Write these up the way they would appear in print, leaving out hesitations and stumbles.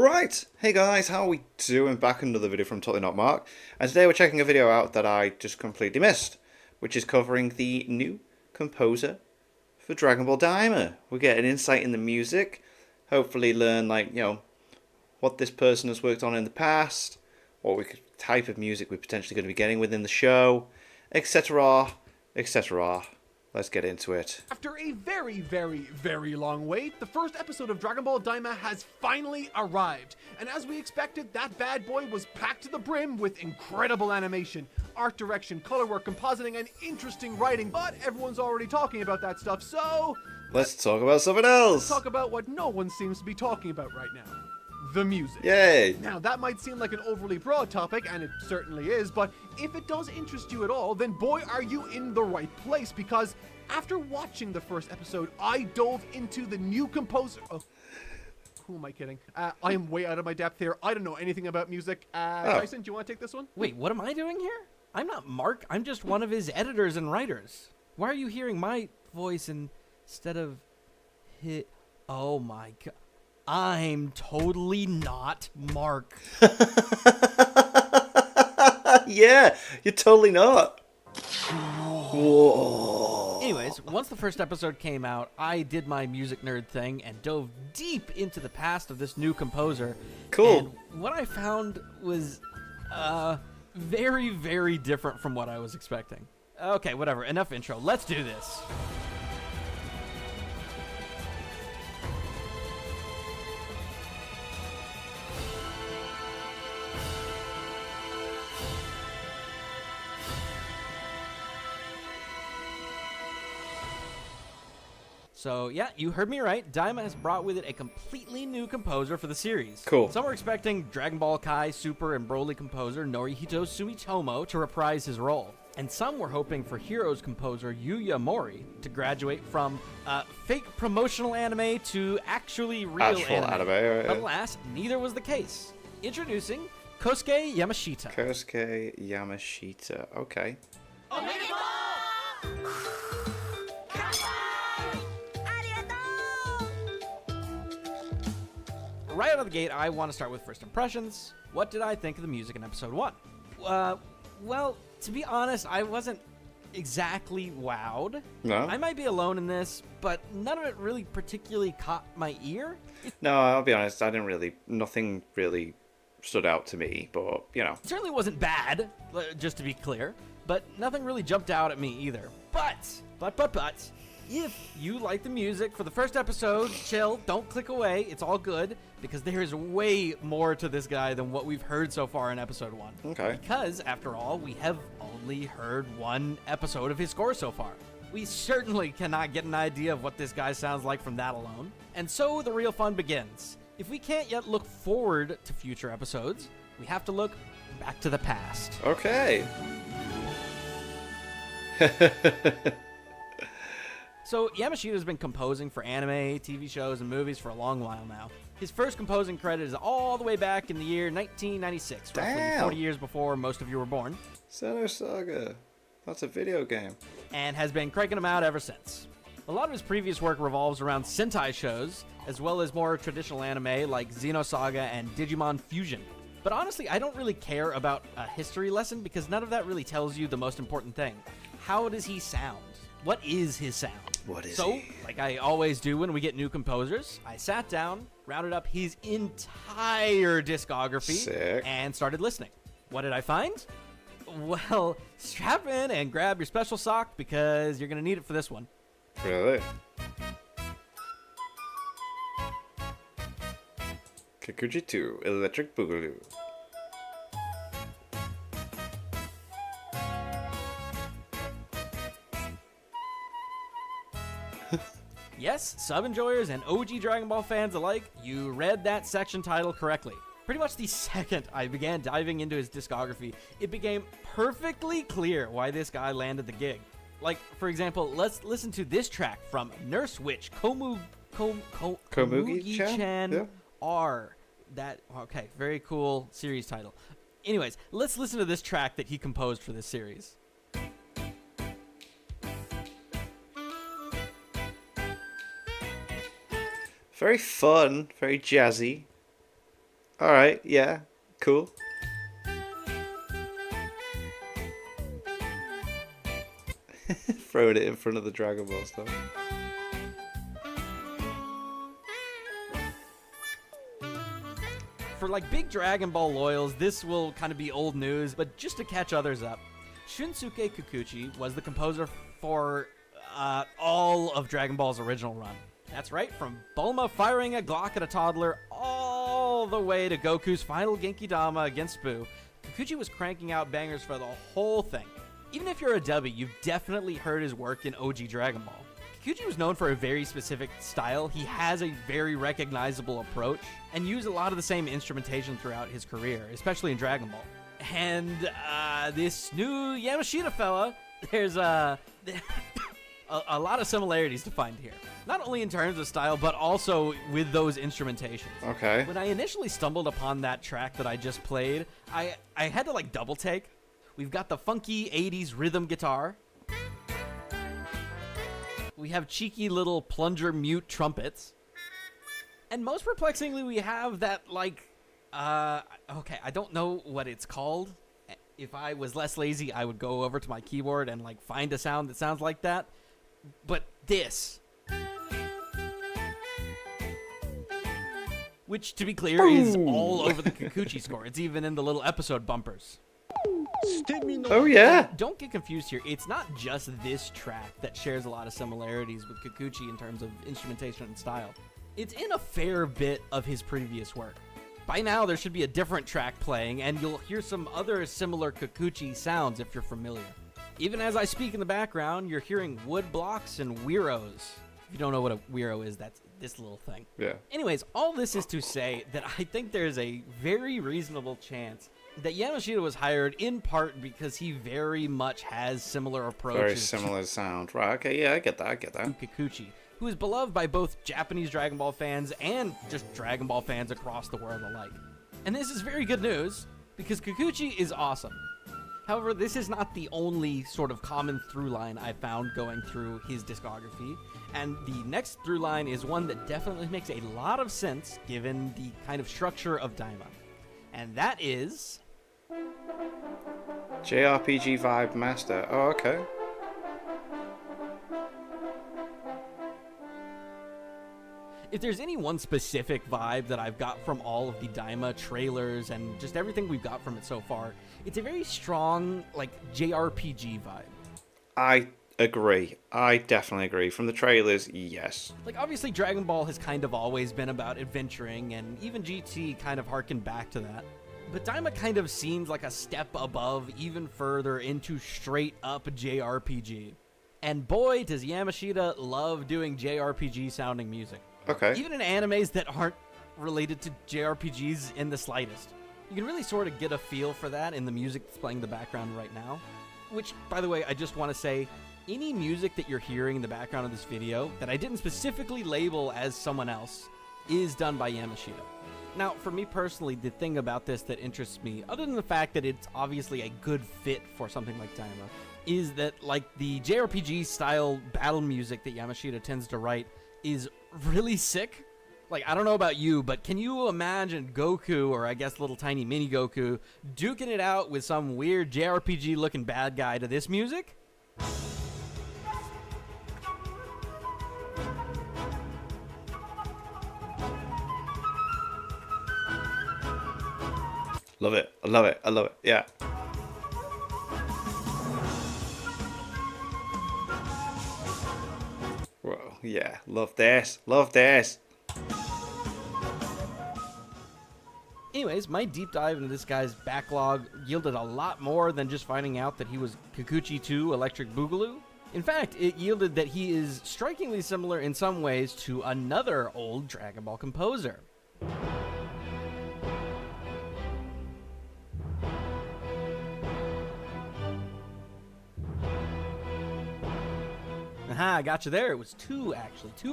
Right, hey guys, how are we doing? Back another video from Totally Not Mark, and today we're checking a video out that I just completely missed, which is covering the new composer for Dragon Ball Daima. We're getting insight in the music, hopefully learn what this person has worked on in the past, type of music we're potentially going to be getting within the show, etc, etc. Let's get into it. After a very, very, very long wait, the first episode of Dragon Ball Daima has finally arrived. And as we expected, that bad boy was packed to the brim with incredible animation, art direction, color work, compositing, and interesting writing. But everyone's already talking about that stuff, so Let's talk about something else. let's talk about what no one seems to be talking about right now. The music. Yay! Now, that might seem like an overly broad topic, and it certainly is, but if it does interest you at all, then boy, are you in the right place, because after watching the first episode, I dove into the new composer. Oh, who am I kidding? I am way out of my depth here. I don't know anything about music. Tyson, do you want to take this one? Wait, what am I doing here? I'm not Mark. I'm just one of his editors and writers. Why are you hearing my voice instead of his? Oh my god. I'm totally not Mark. Yeah, you're totally not. Whoa. Anyways, once the first episode came out, I did my music nerd thing and dove deep into the past of this new composer. Cool. And what I found was very, very different from what I was expecting. Okay, whatever. Enough intro. Let's do this. So, yeah, you heard me right. Daima has brought with it a completely new composer for the series. Cool. Some were expecting Dragon Ball Kai Super and Broly composer Norihito Sumitomo to reprise his role. And some were hoping for Heroes composer Yuya Mori to graduate from fake promotional anime to actually real Actual anime, right. But alas, neither was the case. Introducing Kosuke Yamashita. Kosuke Yamashita. Okay. Right out of the gate, I want to start with first impressions. What did I think of the music in episode 1? Well, to be honest, I wasn't exactly wowed. No? I might be alone in this, but none of it really particularly caught my ear. No, I'll be honest, nothing really stood out to me, but, It certainly wasn't bad, just to be clear, but nothing really jumped out at me either. But, if you like the music for the first episode, chill, don't click away, it's all good, because there is way more to this guy than what we've heard so far in episode 1. Okay. Because, after all, we have only heard one episode of his score so far. We certainly cannot get an idea of what this guy sounds like from that alone. And so the real fun begins. If we can't yet look forward to future episodes, we have to look back to the past. Okay. So, Yamashita has been composing for anime, TV shows, and movies for a long while now. His first composing credit is all the way back in the year 1996, roughly Damn. 40 years before most of you were born, Xeno Saga. That's a video game. and has been cranking them out ever since. A lot of his previous work revolves around Sentai shows, as well as more traditional anime like Xenosaga and Digimon Fusion. But honestly, I don't really care about a history lesson because none of that really tells you the most important thing. How does he sound? What is his sound? What is So, he? like I always do when we get new composers, I sat down, rounded up his entire discography, Sick. and started listening. What did I find? Well, strap in and grab your special sock because you're going to need it for this one. Really? Kikuji 2, Electric Boogaloo. Yes, sub-enjoyers and OG Dragon Ball fans alike, you read that section title correctly. Pretty much the second I began diving into his discography, it became perfectly clear why this guy landed the gig. Like, for example, let's listen to this track from Nurse Witch Komugi-chan? Yeah. R. Okay, very cool series title. Anyways, let's listen to this track that he composed for this series. Very fun, very jazzy. Alright, yeah, cool. Throwing it in front of the Dragon Ball stuff. For like big Dragon Ball loyals, this will kind of be old news, but just to catch others up, Shunsuke Kikuchi was the composer for all of Dragon Ball's original run. That's right, from Bulma firing a Glock at a toddler all the way to Goku's final Genki Dama against Buu, Kikuchi was cranking out bangers for the whole thing. Even if you're a dubby, you've definitely heard his work in OG Dragon Ball. Kikuchi was known for a very specific style. He has a very recognizable approach and used a lot of the same instrumentation throughout his career, especially in Dragon Ball. And this new Yamashita fella, there's a lot of similarities to find here. Not only in terms of style, but also with those instrumentations. Okay. When I initially stumbled upon that track that I just played, I had to like double take. We've got the funky 80s rhythm guitar. We have cheeky little plunger mute trumpets. And most perplexingly, we have that, like, okay, I don't know what it's called. If I was less lazy, I would go over to my keyboard and, like, find a sound that sounds like that. But this. Which, to be clear, is all over the Kikuchi score. It's even in the little episode bumpers. Oh, yeah. Don't get confused here. It's not just this track that shares a lot of similarities with Kikuchi in terms of instrumentation and style. It's in a fair bit of his previous work. By now, there should be a different track playing, and you'll hear some other similar Kikuchi sounds if you're familiar. Even as I speak in the background, you're hearing wood blocks and weeros. If you don't know what a weiro is, that's this little thing. Yeah. Anyways, all this is to say that I think there's a very reasonable chance that Yamashita was hired in part because he very much has similar approaches Very similar sound. Right, okay, yeah, I get that. to Kikuchi, who is beloved by both Japanese Dragon Ball fans and just Dragon Ball fans across the world alike. And this is very good news, because Kikuchi is awesome. However, this is not the only sort of common through line I found going through his discography, and the next through line is one that definitely makes a lot of sense given the kind of structure of Daima. And that is... JRPG Vibe Master. Oh, okay. If there's any one specific vibe that I've got from all of the Daima trailers and just everything we've got from it so far, it's a very strong, like, JRPG vibe. I agree. I definitely agree. From the trailers, yes. Like, obviously, Dragon Ball has kind of always been about adventuring, and even GT kind of harkened back to that. But Daima kind of seems like a step above, even further into straight-up JRPG. And boy, does Yamashita love doing JRPG-sounding music. Okay. Even in animes that aren't related to JRPGs in the slightest. You can really sort of get a feel for that in the music that's playing in the background right now. Which, by the way, I just want to say, any music that you're hearing in the background of this video that I didn't specifically label as someone else is done by Yamashita. Now, for me personally, the thing about this that interests me, other than the fact that it's obviously a good fit for something like Daima, is that, like, the JRPG-style battle music that Yamashita tends to write is really sick. Like, I don't know about you, but can you imagine Goku, or I guess little tiny mini Goku, duking it out with some weird JRPG-looking bad guy to this music? Love it. I love it. I love it. Yeah. Whoa. Yeah. Love this. Love this. Anyways, my deep dive into this guy's backlog yielded a lot more than just finding out that he was Kikuchi 2 Electric Boogaloo. In fact, it yielded that he is strikingly similar in some ways to another old Dragon Ball composer. Aha, I got you there. It was two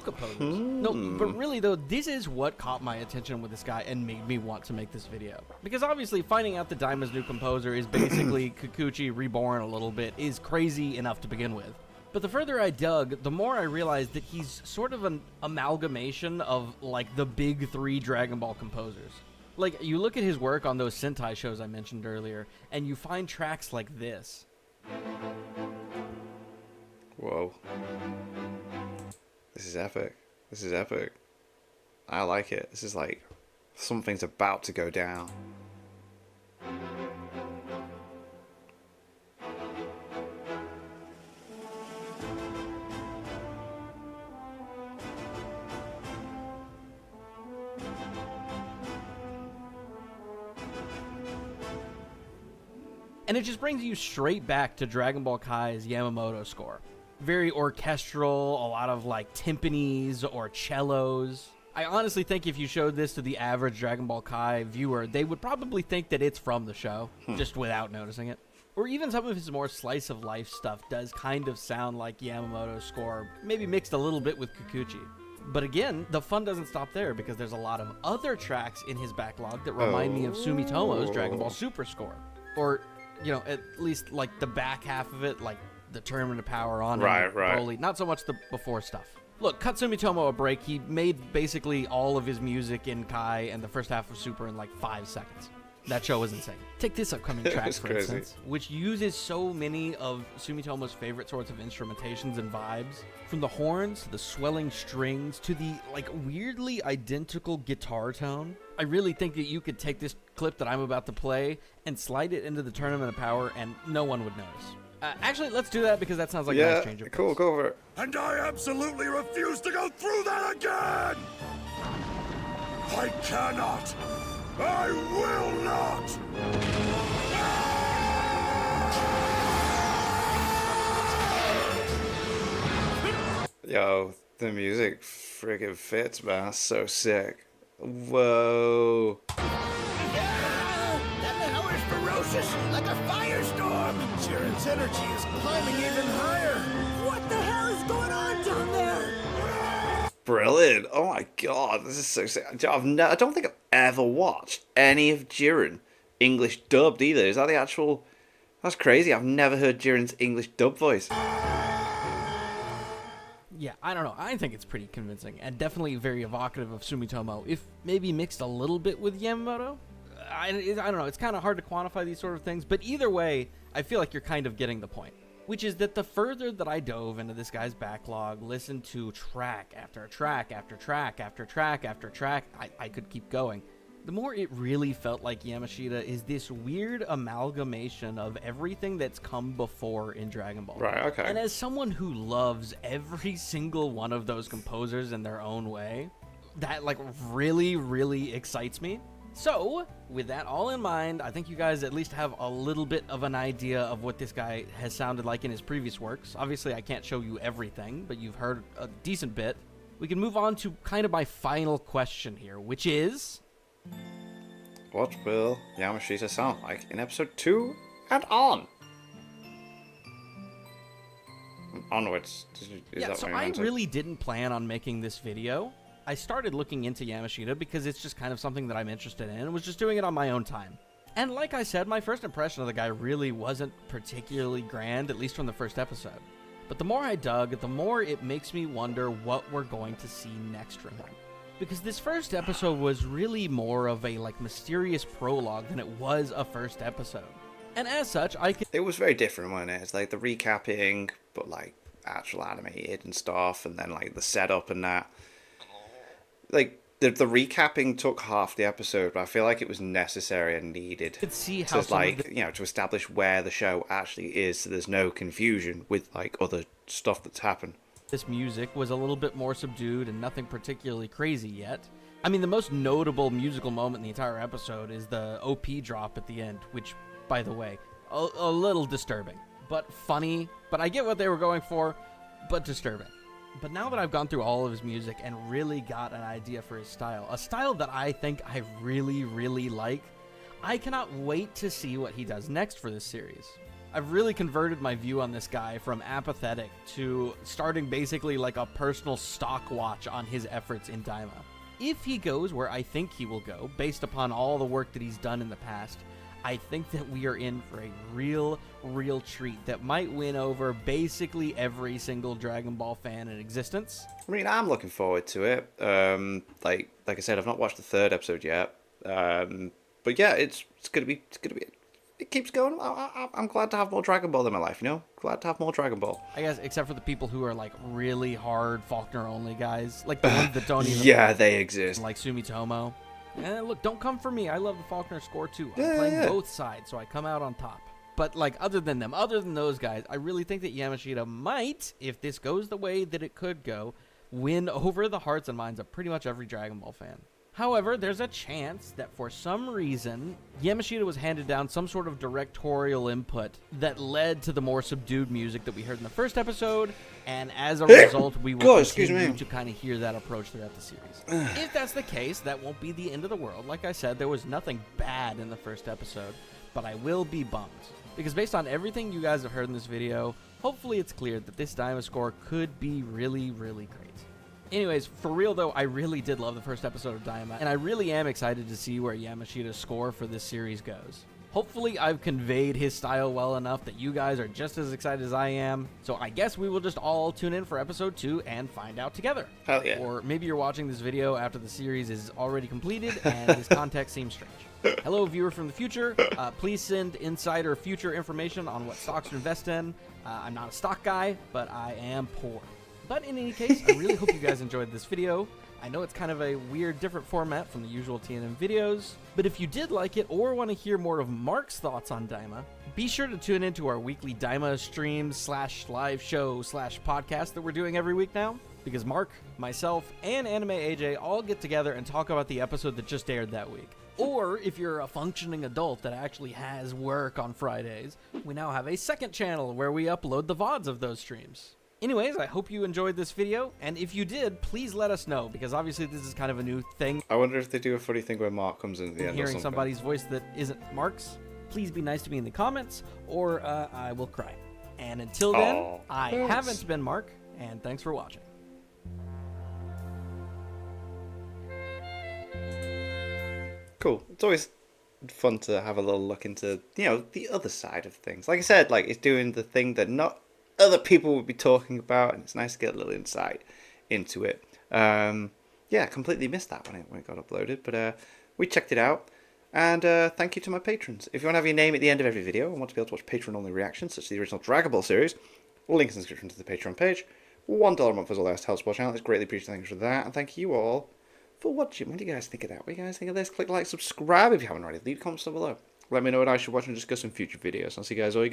composers. No, but really though, this is what caught my attention with this guy and made me want to make this video. Because obviously finding out that Daima's new composer is basically Kikuchi reborn a little bit is crazy enough to begin with. But the further I dug, the more I realized that he's sort of an amalgamation of, like, the big three Dragon Ball composers. Like, you look at his work on those Sentai shows I mentioned earlier, and you find tracks like this. Whoa. This is epic. This is epic. I like it. This is like something's about to go down. And it just brings you straight back to Dragon Ball Kai's Yamamoto score. Very orchestral, a lot of like timpanis or cellos. I honestly think if you showed this to the average Dragon Ball Kai viewer, they would probably think that it's from the show, just without noticing it. Or even some of his more slice of life stuff does kind of sound like Yamamoto's score, maybe mixed a little bit with Kikuchi. But again, the fun doesn't stop there because there's a lot of other tracks in his backlog that remind me of Sumitomo's Dragon Ball Super score. Or, you know, at least like the back half of it, like the Tournament of Power on Right. Broly. Not so much the before stuff. Look, cut Sumitomo a break. He made basically all of his music in Kai and the first half of Super in like 5 seconds. That show was insane. Take this upcoming track, for crazy. instance, which uses so many of Sumitomo's favorite sorts of instrumentations and vibes. From the horns, to the swelling strings, to the, like, weirdly identical guitar tone. I really think that you could take this clip that I'm about to play and slide it into the Tournament of Power and no one would notice. Actually, let's do that because that sounds like a nice change of cool, pace. go over it. And I absolutely refuse to go through that again! I cannot! I will not! Yo, the music friggin' fits, man. That's so sick. Whoa. That power is ferocious, like a firestorm! Jiren's energy is climbing even higher! What the hell is going on down there? Brilliant. Oh my god, this is so sick. I don't think I've ever watched any of Jiren English dubbed either. Is that the actual... That's crazy. I've never heard Jiren's English dub voice. Yeah, I don't know. I think it's pretty convincing and definitely very evocative of Sumitomo, if maybe mixed a little bit with Yamamoto. I don't know. It's kind of hard to quantify these sort of things, but either way, I feel like you're kind of getting the point. Which is that the further that I dove into this guy's backlog, listened to track after track after track after track after track, I could keep going, the more it really felt like Yamashita is this weird amalgamation of everything that's come before in Dragon Ball. Right, okay. And as someone who loves every single one of those composers in their own way, that like really, really excites me. So, with that all in mind, I think you guys at least have a little bit of an idea of what this guy has sounded like in his previous works. Obviously, I can't show you everything, but you've heard a decent bit. We can move on to kind of my final question here, which is... What will Yamashita sound like in episode 2 and on? Onwards. Is that so what you I meant? really didn't plan on making this video. I started looking into Yamashita because it's just kind of something that I'm interested in and was just doing it on my own time. And like I said, my first impression of the guy really wasn't particularly grand, at least from the first episode. But the more I dug, the more it makes me wonder what we're going to see next from him. Because this first episode was really more of a like mysterious prologue than it was a first episode. And as such, I could... It was very different, wasn't it? It's like the recapping, but like actual animated and stuff, and then like the setup and that. Like the recapping took half the episode, but I feel like it was necessary and needed. could see how to like to establish where the show actually is, so there's no confusion with like other stuff that's happened. This music was a little bit more subdued and nothing particularly crazy yet. I mean, the most notable musical moment in the entire episode is the OP drop at the end, which, by the way, a little disturbing, but funny. But I get what they were going for, but disturbing. But now that I've gone through all of his music and really got an idea for his style, a style that I think I really, really like, I cannot wait to see what he does next for this series. I've really converted my view on this guy from apathetic to starting basically like a personal stock watch on his efforts in Daima. If he goes where I think he will go, based upon all the work that he's done in the past, I think that we are in for a real treat that might win over basically every single Dragon Ball fan in existence. I mean, I'm looking forward to it. Like I said, I've not watched the third episode yet. But yeah, it's gonna be it keeps going. I'm glad to have more Dragon Ball in my life. Glad to have more Dragon Ball. I guess except for the people who are like really hard Faulkner only guys, like the ones that don't even Yeah, they exist. like Sumitomo. Look, don't come for me. I love the Faulkner score too. I'm Yeah, playing yeah. both sides, so I come out on top. But like other than those guys, I really think that Yamashita might, if this goes the way that it could go, win over the hearts and minds of pretty much every Dragon Ball fan. However, there's a chance that for some reason, Yamashita was handed down some sort of directorial input that led to the more subdued music that we heard in the first episode, and as a result, we will God, excuse continue me. to kind of hear that approach throughout the series. If that's the case, that won't be the end of the world. Like I said, there was nothing bad in the first episode, but I will be bummed. Because based on everything you guys have heard in this video, hopefully it's clear that this Daima score could be really, really great. Anyways, for real though, I really did love the first episode of Daima, and I really am excited to see where Yamashita's score for this series goes. Hopefully I've conveyed his style well enough that you guys are just as excited as I am, so I guess we will just all tune in for episode 2 and find out together. Hell yeah. Or maybe you're watching this video after the series is already completed and this context seems strange. Hello, viewer from the future. Please send insider future information on what stocks to invest in. I'm not a stock guy, but I am poor. But in any case, I really hope you guys enjoyed this video. I know it's kind of a weird, different format from the usual TNM videos, but if you did like it or want to hear more of Mark's thoughts on Daima, be sure to tune into our weekly Daima streams / live show / podcast that we're doing every week now, because Mark, myself, and Anime AJ all get together and talk about the episode that just aired that week. Or if you're a functioning adult that actually has work on Fridays, we now have a second channel where we upload the VODs of those streams. Anyways, I hope you enjoyed this video, and if you did, please let us know, because obviously this is kind of a new thing. I wonder if they do a funny thing where Mark comes in at the end or Hearing something. somebody's voice that isn't Mark's, please be nice to me in the comments, or I will cry. And until then, Aw, I thanks. haven't been Mark, and thanks for watching. Cool. It's always fun to have a little look into, the other side of things. Like I said, it's doing the thing that not other people would be talking about, and it's nice to get a little insight into it. Yeah, completely missed that when it got uploaded, but we checked it out. And thank you to my patrons. If you want to have your name at the end of every video and want to be able to watch Patreon-only reactions, such as the original Dragon Ball series, link in the description to the Patreon page. $1 a month is all there to help support the channel. It's greatly appreciated. Thanks for that. And thank you all for watching. What do you guys think of that? What do you guys think of this? Click like, subscribe if you haven't already. Leave comments down below. Let me know what I should watch and discuss in future videos. I'll see you guys all,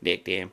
next time.